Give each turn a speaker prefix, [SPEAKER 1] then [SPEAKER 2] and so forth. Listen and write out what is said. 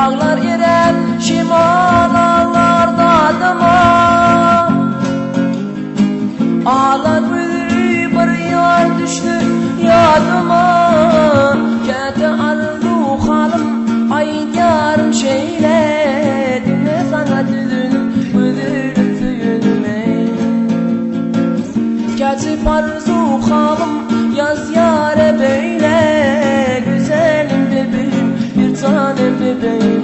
[SPEAKER 1] Dağlar yerem şimalarlarda adıma Ağlar büyür bir yar düştü yadıma Kete arzu halim aydarım şeyle Dinle sana düzünüm büzülüm süyünüme Kete arzu halim yaz yare böyle Güzelim bebeğim bir tanem bebeğim